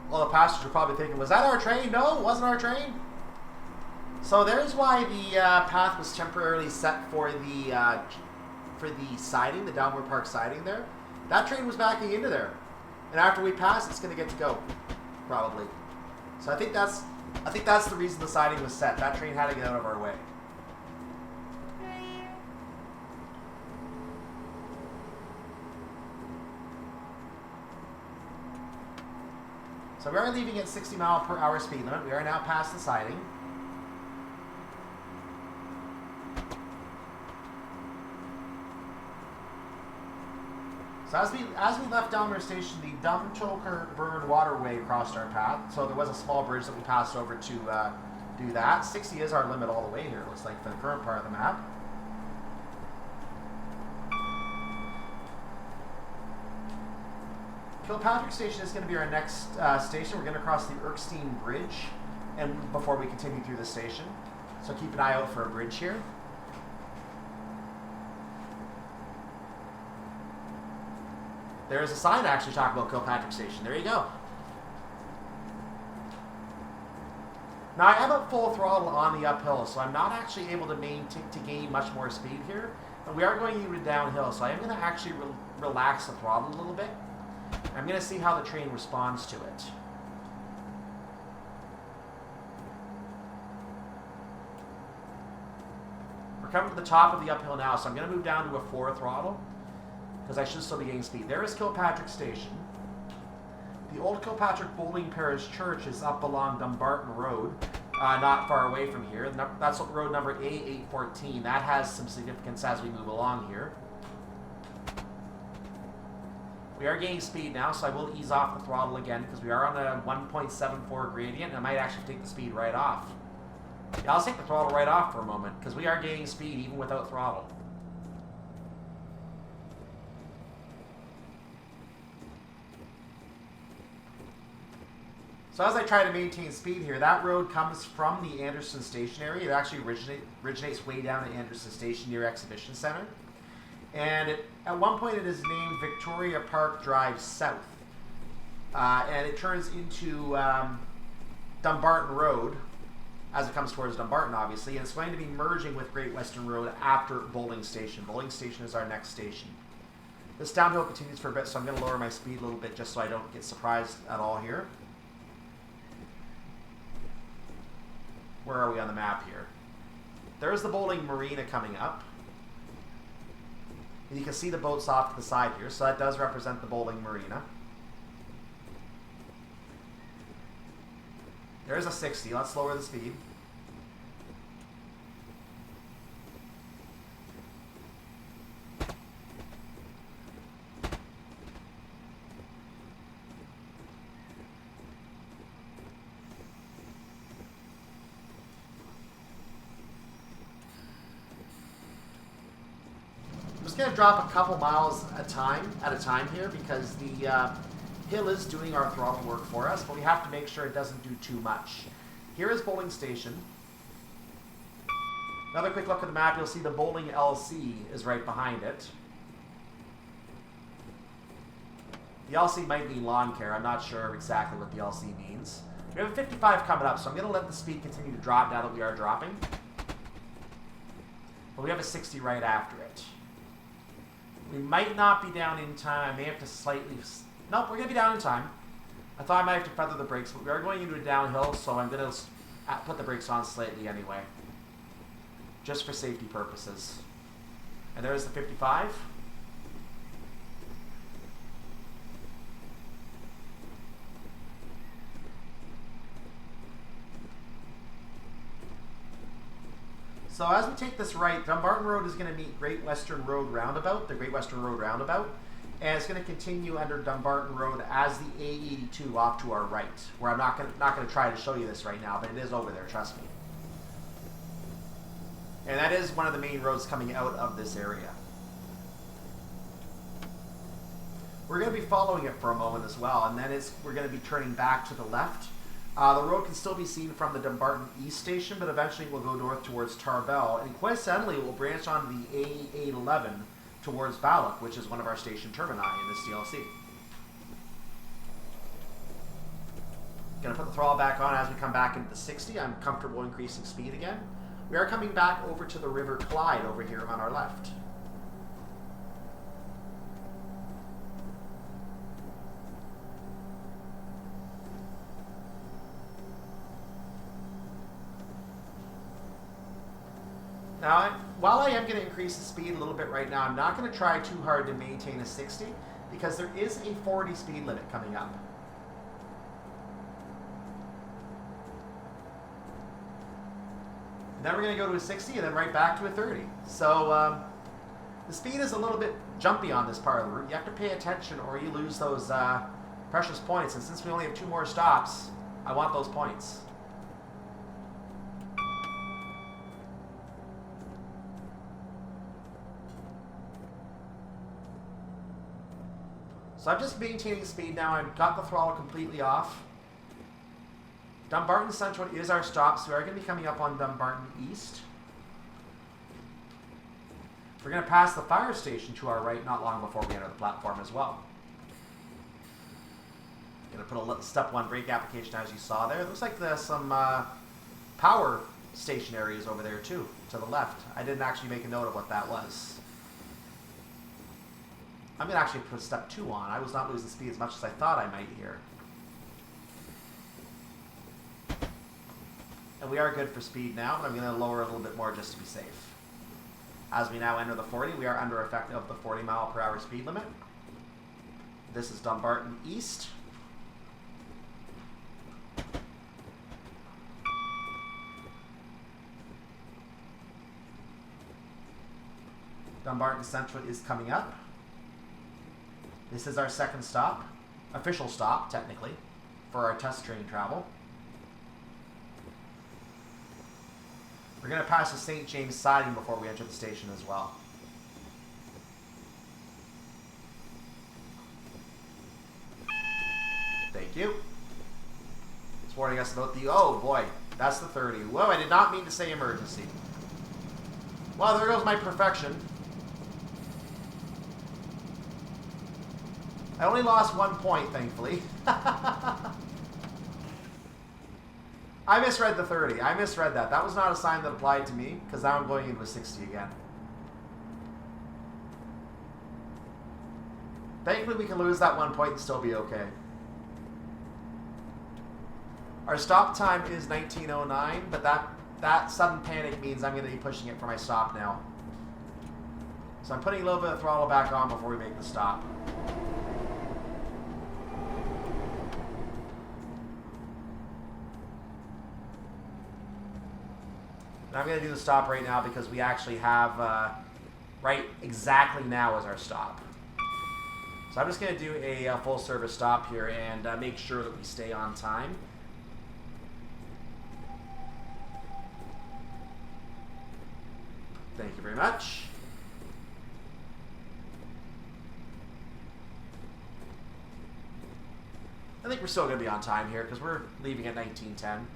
Well, the passengers are probably thinking, was that our train? No, it wasn't our train. So there's why the path was temporarily set for the siding, the Dalmuir Park siding there. That train was backing into there. And after we pass, it's going to get to go, probably. So I think that's the reason the siding was set. That train had to get out of our way. So we are leaving at 60 mph speed limit. We are now past the siding. So as we left Dalmuir Station, the Dumbarton waterway crossed our path. So there was a small bridge that we passed over to do that. 60 is our limit all the way here, it looks like, for the current part of the map. Kilpatrick Station is going to be our next station. We're going to cross the Erskine Bridge and before we continue through the station. So keep an eye out for a bridge here. There is a sign actually talking about Kilpatrick Station. There you go. Now I am at full throttle on the uphill, so I'm not actually able to gain much more speed here. And we are going even downhill, so I am going to actually relax the throttle a little bit. I'm going to see how the train responds to it. We're coming to the top of the uphill now, so I'm going to move down to a 4 throttle, because I should still be gaining speed. There is Kilpatrick Station. The old Kilpatrick Bowling Parish Church is up along Dumbarton Road, not far away from here. That's road number A814. That has some significance as we move along here. We are gaining speed now, so I will ease off the throttle again because we are on a 1.74 gradient, and I might actually take the speed right off. Yeah, I'll take the throttle right off for a moment because we are gaining speed even without throttle. So as I try to maintain speed here, that road comes from the Anderson Station area. It actually originates way down at Anderson Station near Exhibition Centre. And at one point it is named Victoria Park Drive South. And it turns into Dumbarton Road as it comes towards Dumbarton, obviously. And it's going to be merging with Great Western Road after Bowling Station. Bowling Station is our next station. This downhill continues for a bit, so I'm going to lower my speed a little bit just so I don't get surprised at all here. Where are we on the map here? There's the Bowling Marina coming up. And you can see the boats off to the side here, so that does represent the Bowling Marina. There's a 60. Let's lower the speed. I'm just going to drop a couple miles at a time here because the hill is doing our throttle work for us, but we have to make sure it doesn't do too much. Here is Bowling Station. Another quick look at the map, you'll see the Bowling LC is right behind it. The LC might mean lawn care. I'm not sure exactly what the LC means. We have a 55 coming up, so I'm going to let the speed continue to drop now that we are dropping. But we have a 60 right after it. We might not be down in time. I may have to slightly... Nope, we're going to be down in time. I thought I might have to feather the brakes, but we are going into a downhill, so I'm going to put the brakes on slightly anyway. Just for safety purposes. And there's the 55. So as we take this right, Dumbarton Road is going to meet Great Western Road Roundabout, the Great Western Road Roundabout. And it's going to continue under Dumbarton Road as the A82 off to our right, where I'm not going to try to show you this right now, but it is over there, trust me. And that is one of the main roads coming out of this area. We're going to be following it for a moment as well, and then we're going to be turning back to the left. The road can still be seen from the Dumbarton East Station, but eventually we'll go north towards Tarbell, and coincidentally we'll branch on the A811 towards Balloch, which is one of our station termini in this DLC. Going to put the throttle back on as we come back into the 60. I'm comfortable increasing speed again. We are coming back over to the River Clyde over here on our left. Now, while I am going to increase the speed a little bit right now, I'm not going to try too hard to maintain a 60 because there is a 40 speed limit coming up. And then we're going to go to a 60 and then right back to a 30. So the speed is a little bit jumpy on this part of the route. You have to pay attention or you lose those precious points. And since we only have 2 more stops, I want those points. So I'm just maintaining speed now. I've got the throttle completely off. Dumbarton Central is our stop, so we are going to be coming up on Dumbarton East. We're going to pass the fire station to our right not long before we enter the platform as well. Going to put a step 1 brake application as you saw there. It looks like there's some power station areas over there too, to the left. I didn't actually make a note of what that was. I'm going to actually put step 2 on. I was not losing speed as much as I thought I might here. And we are good for speed now, but I'm going to lower a little bit more just to be safe. As we now enter the 40, we are under effect of the 40 mile per hour speed limit. This is Dumbarton East. Dumbarton Central is coming up. This is our second stop, official stop, technically, for our test train travel. We're going to pass the St. James siding before we enter the station as well. Thank you. It's warning us about the... Oh, boy. That's the 30. Whoa, I did not mean to say emergency. Well, there goes my perfection. I only lost 1 point, thankfully. I misread the 30. I misread that. That was not a sign that applied to me, because now I'm going into a 60 again. Thankfully, we can lose that 1 point and still be okay. Our stop time is 19:09, but that sudden panic means I'm going to be pushing it for my stop now. So I'm putting a little bit of throttle back on before we make the stop. I'm going to do the stop right now because we actually have right exactly now as our stop. So I'm just going to do a full service stop here and make sure that we stay on time. Thank you very much. I think we're still going to be on time here because we're leaving at 19:10.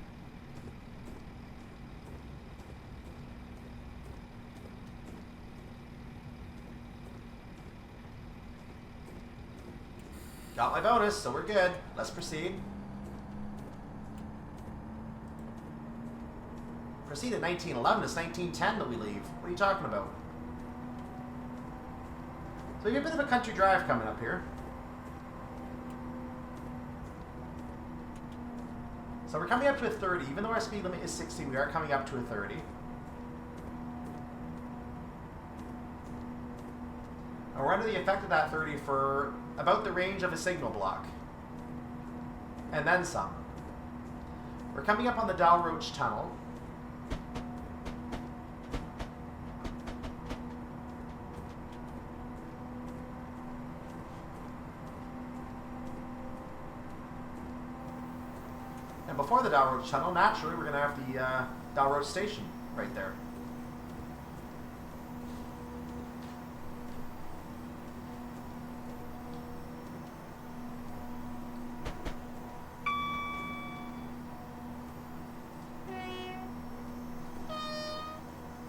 Got my bonus, so we're good. Let's proceed. Proceed at 19:11. It's 19:10 that we leave. What are you talking about? So we have a bit of a country drive coming up here. So we're coming up to a 30. Even though our speed limit is 60, we are coming up to a 30. And we're under the effect of that 30 for about the range of a signal block. And then some. We're coming up on the Dalmuir tunnel. And before the Dalmuir tunnel, naturally, we're going to have the Dalmuir station right there.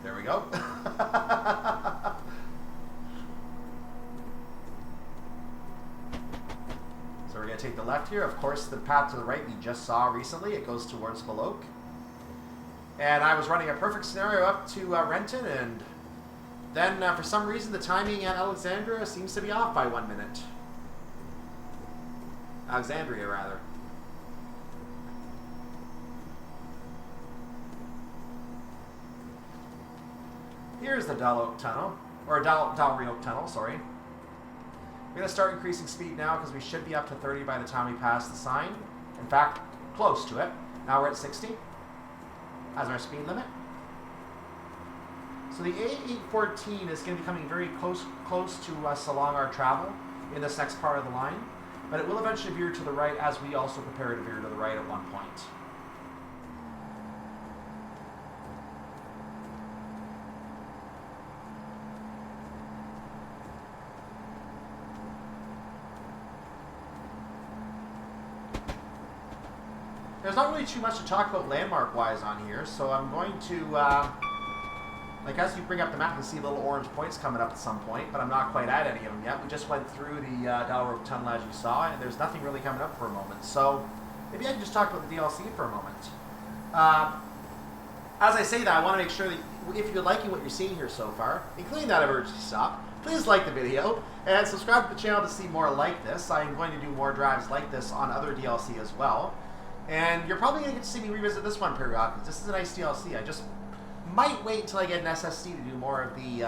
There we go. So we're going to take the left here. Of course, the path to the right we just saw recently. It goes towards Beloke. And I was running a perfect scenario up to Renton, and then for some reason the timing at Alexandria seems to be off by 1 minute. Alexandria, rather. Here's the Dalmuir tunnel, or Dalmuir tunnel, sorry. We're going to start increasing speed now because we should be up to 30 by the time we pass the sign. In fact, close to it. Now we're at 60 as our speed limit. So the A814 is going to be coming very close to us along our travel in this next part of the line, but it will eventually veer to the right as we also prepare to veer to the right at one point. There's not really too much to talk about landmark-wise on here, so I'm going to, like as you bring up the map, you see little orange points coming up at some point, but I'm not quite at any of them yet. We just went through the Dalmuir tunnel as you saw, and there's nothing really coming up for a moment. So maybe I can just talk about the DLC for a moment. As I say that, I want to make sure that if you're liking what you're seeing here so far, including that emergency stop, please like the video and subscribe to the channel to see more like this. I'm going to do more drives like this on other DLC as well. And you're probably going to get to see me revisit this one periodically. This is a nice DLC. I just might wait until I get an SSD to do more of the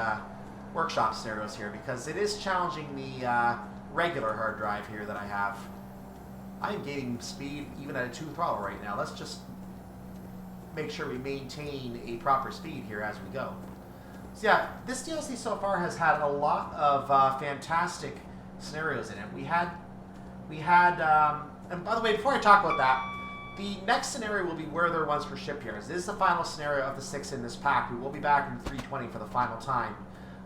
workshop scenarios here, because it is challenging the regular hard drive here that I have. I am gaining speed even at a 2 throttle right now. Let's just make sure we maintain a proper speed here as we go. So yeah, this DLC so far has had a lot of fantastic scenarios in it. We had, and by the way, before I talk about that, the next scenario will be where there once were shipyards. This is the final scenario of the 6 in this pack. We will be back in 320 for the final time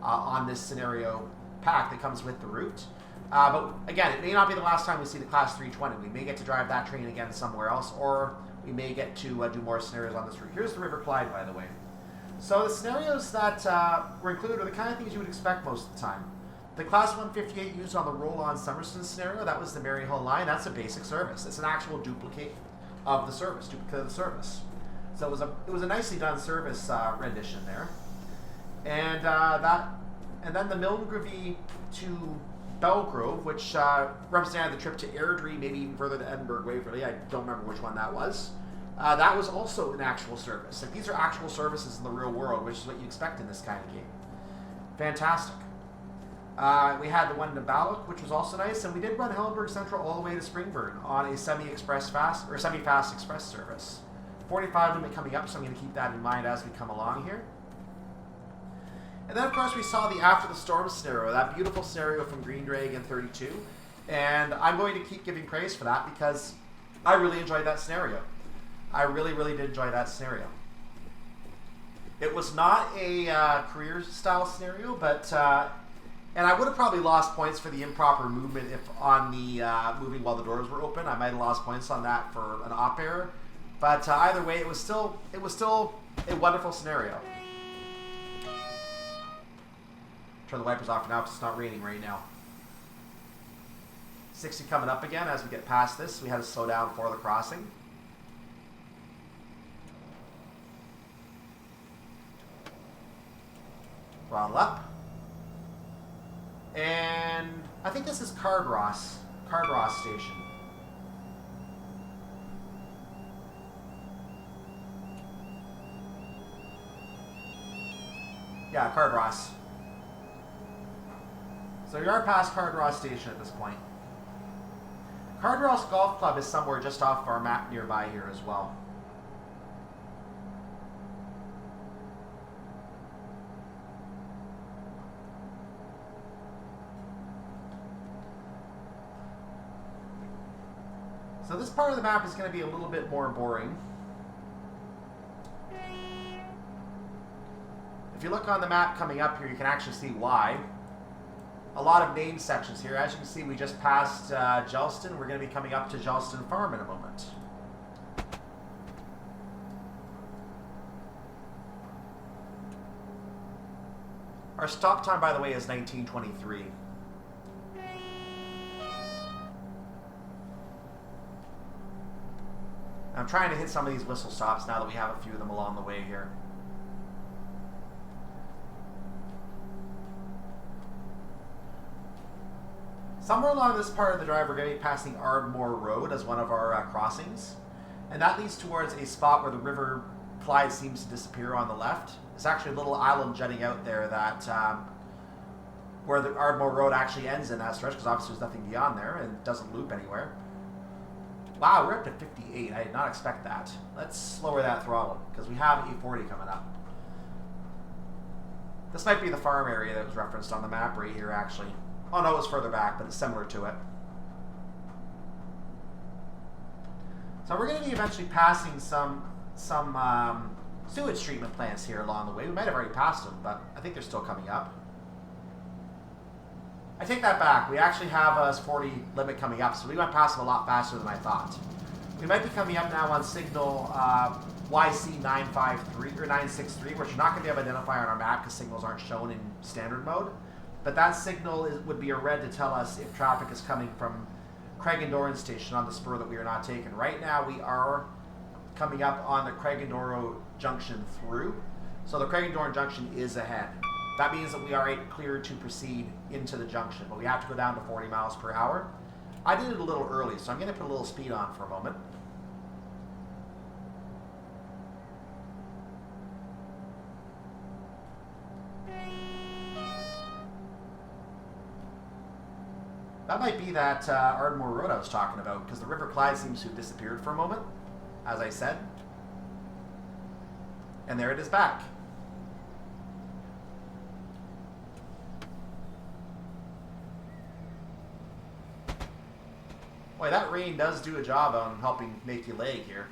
on this scenario pack that comes with the route. But again, it may not be the last time we see the Class 320. We may get to drive that train again somewhere else, or we may get to do more scenarios on this route. Here's the River Clyde, by the way. So the scenarios that were included are the kind of things you would expect most of the time. The Class 158 used on the roll-on Summerston scenario, that was the Maryhill line. That's a basic service. It's an actual duplicate of the service, duplicate of the service. So it was a nicely done service rendition there. And then the Milngravie to Bellgrove, which represented the trip to Airdrie, maybe even further to Edinburgh, Waverley. I don't remember which one that was. That was also an actual service. Like, these are actual services in the real world, which is what you expect in this kind of game. Fantastic. We had the one to Balloch, which was also nice, and we did run Helensburgh Central all the way to Springburn on a semi-fast express service. 45 limit coming up, so I'm going to keep that in mind as we come along here. And then, of course, we saw the After the Storm scenario, that beautiful scenario from Green Dragon 32, and I'm going to keep giving praise for that because I really enjoyed that scenario. I really, really did enjoy that scenario. It was not a career-style scenario, but and I would have probably lost points for the improper movement if on the moving while the doors were open. I might have lost points on that for an op error. But either way, it was still a wonderful scenario. Turn the wipers off now because it's not raining right now. 60 coming up again as we get past this. We had to slow down for the crossing. Throttle up. And I think this is Cardross Station. Yeah, Cardross. So we are past Cardross Station at this point. Cardross Golf Club is somewhere just off our map nearby here as well. So this part of the map is going to be a little bit more boring. If you look on the map coming up here, you can actually see why. A lot of name sections here. As you can see, we just passed Gelston. We're going to be coming up to Gelston Farm in a moment. Our stop time, by the way, is 19:23. I'm trying to hit some of these whistle stops now that we have a few of them along the way here. Somewhere along this part of the drive, we're going to be passing Ardmore Road as one of our crossings. And that leads towards a spot where the River Clyde seems to disappear on the left. It's actually a little island jutting out there that where the Ardmore Road actually ends in that stretch, because obviously there's nothing beyond there and it doesn't loop anywhere. Wow, we're up to 58. I did not expect that. Let's lower that throttle, because we have E40 coming up. This might be the farm area that was referenced on the map right here, actually. Oh no, it was further back, but it's similar to it. So we're going to be eventually passing some sewage treatment plants here along the way. We might have already passed them, but I think they're still coming up. I take that back. We actually have a 40 limit coming up, so we went past them a lot faster than I thought. We might be coming up now on signal YC953 or 963, which you're not going to be able to identify on our map because signals aren't shown in standard mode. But that signal would be a red to tell us if traffic is coming from Craigendoran Station on the spur that we are not taking. Right now we are coming up on the Craigendoran Junction through. So the Craigendoran Junction is ahead. That means that we are cleared to proceed into the junction, but we have to go down to 40 miles per hour. I did it a little early, so I'm going to put a little speed on for a moment. That might be that Ardmore Road I was talking about, because the River Clyde seems to have disappeared for a moment, as I said. And there it is back. Boy, that rain does do a job on helping make you lag here.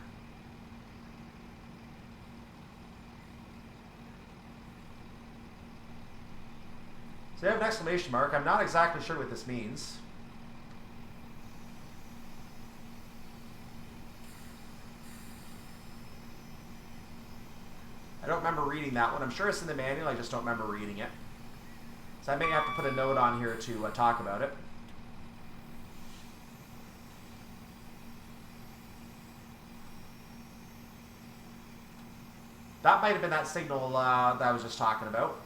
So you have an exclamation mark. I'm not exactly sure what this means. I don't remember reading that one. I'm sure it's in the manual, I just don't remember reading it. So I may have to put a note on here to talk about it. That might have been that signal that I was just talking about.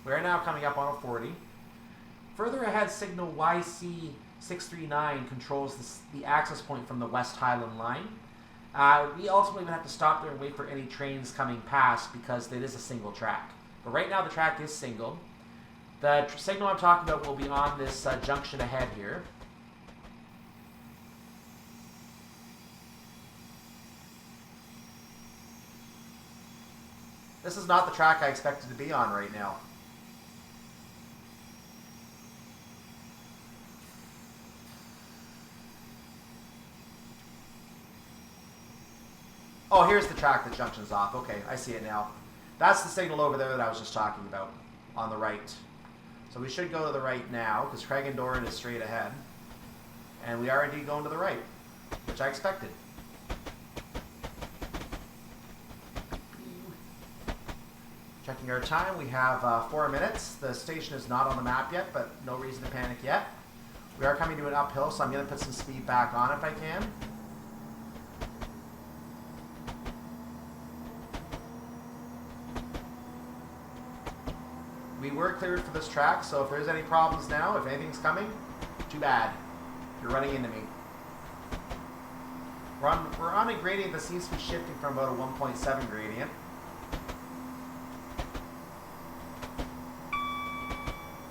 We are now coming up on a 40. Further ahead, signal YC639 controls the access point from the West Highland line. We ultimately would have to stop there and wait for any trains coming past because it is a single track. But right now the track is single. The signal I'm talking about will be on this junction ahead here. This is not the track I expected to be on right now. Oh, here's the track that Junction's off. Okay, I see it now. That's the signal over there that I was just talking about, on the right. So we should go to the right now, because Craigendoran is straight ahead. And we are indeed going to the right, which I expected. Checking our time, we have 4 minutes. The station is not on the map yet, but no reason to panic yet. We are coming to an uphill, so I'm going to put some speed back on if I can. We were cleared for this track, so if there's any problems now, if anything's coming, too bad. You're running into me. We're on a gradient that seems to be shifting from about a 1.7 gradient.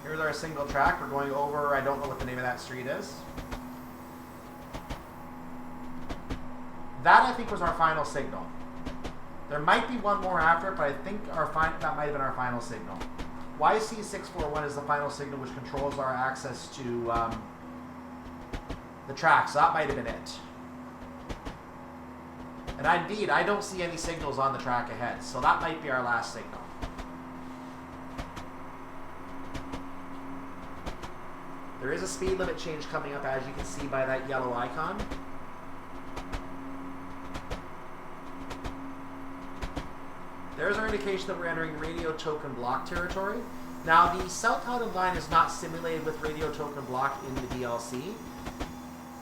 Here's our single track. We're going over, I don't know what the name of that street is. That, I think, was our final signal. There might be one more after it, but I think that might have been our final signal. YC641 is the final signal which controls our access to the track, so that might have been it. And indeed, I don't see any signals on the track ahead, so that might be our last signal. There is a speed limit change coming up, as you can see by that yellow icon. There's our indication that we're entering radio token block territory. Now, the South Highland line is not simulated with radio token block in the DLC,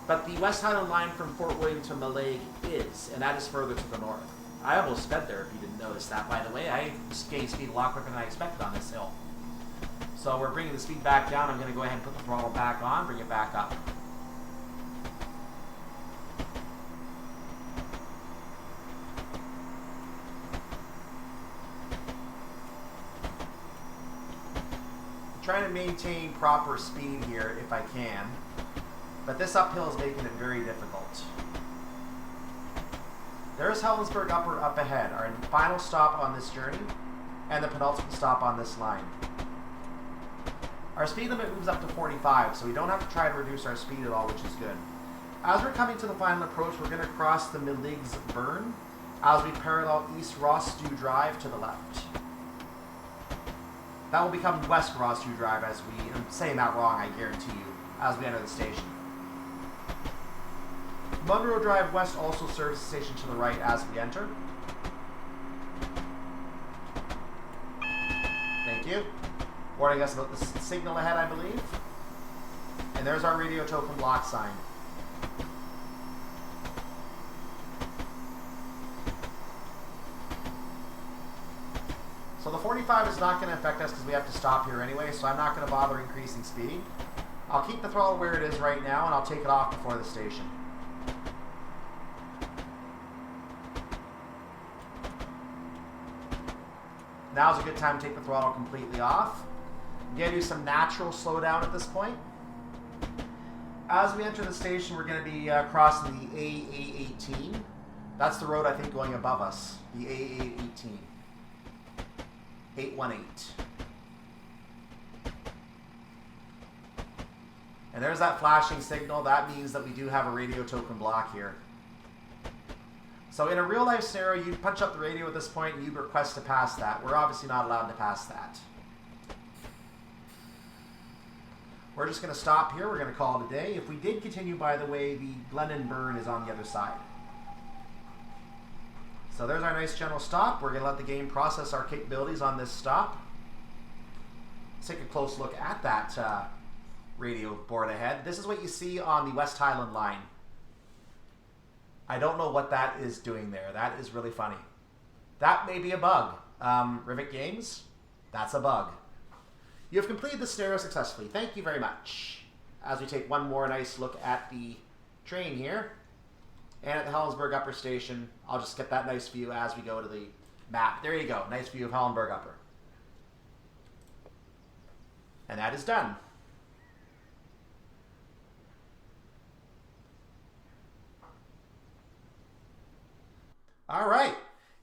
but the West Highland line from Fort William to Mallaig is, and that is further to the north. I almost sped there if you didn't notice that, by the way. I gained speed a lot quicker than I expected on this hill. So we're bringing the speed back down. I'm going to go ahead and put the throttle back on, bring it back up. Trying to maintain proper speed here if I can, but this uphill is making it very difficult. There's Helensburgh Upper up ahead, our final stop on this journey, and the penultimate stop on this line. Our speed limit moves up to 45, so we don't have to try to reduce our speed at all, which is good. As we're coming to the final approach, we're going to cross the Helensburgh as we parallel East Rossdew Drive to the left. That will become West Rossdew Drive as I'm saying that wrong, I guarantee you, as we enter the station. Munro Drive West also serves the station to the right as we enter. Thank you. Warning us about the signal ahead, I believe. And there's our radio token block sign. So the 45 is not going to affect us because we have to stop here anyway, so I'm not going to bother increasing speed. I'll keep the throttle where it is right now, and I'll take it off before the station. Now's a good time to take the throttle completely off. I'm going to do some natural slowdown at this point. As we enter the station, we're going to be crossing the AA18. That's the road, I think, going above us, the AA18. 818. And there's that flashing signal. That means that we do have a radio token block here. So in a real life scenario, you punch up the radio at this point and you request to pass that. We're obviously not allowed to pass that. We're just going to stop here. We're going to call it a day. If we did continue, by the way, the Glennon is on the other side. So there's our nice general stop. We're going to let the game process our capabilities on this stop. Let's take a close look at that radio board ahead. This is what you see on the West Highland line. I don't know what that is doing there. That is really funny. That may be a bug. Rivet Games, that's a bug. You have completed the scenario successfully. Thank you very much. As we take one more nice look at the train here, and at the Helensburgh Upper station, I'll just get that nice view as we go to the map. There you go. Nice view of Helensburgh Upper. And that is done. All right.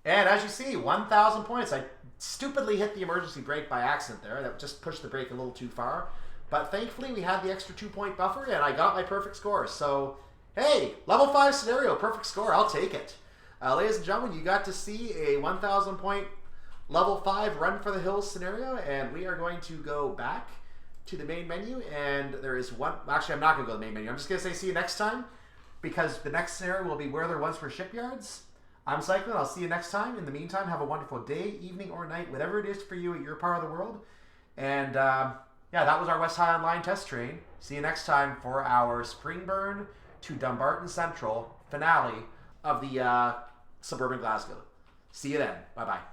And as you see, 1,000 points. I stupidly hit the emergency brake by accident there. That just pushed the brake a little too far. But thankfully, we had the extra 2-point buffer, and I got my perfect score. So, hey, level 5 scenario, perfect score. I'll take it. Ladies and gentlemen, you got to see a 1,000 point level 5 run for the hills scenario, and we are going to go back to the main menu, and there is one. Actually, I'm not going to go to the main menu. I'm just going to say see you next time, because the next scenario will be where there once were shipyards. I'm Cyclone. I'll see you next time. In the meantime, have a wonderful day, evening, or night, whatever it is for you at your part of the world. And yeah, that was our West Highland Line test train. See you next time for our Springburn to Dumbarton Central finale of the Suburban Glasgow. See you then. Bye-bye.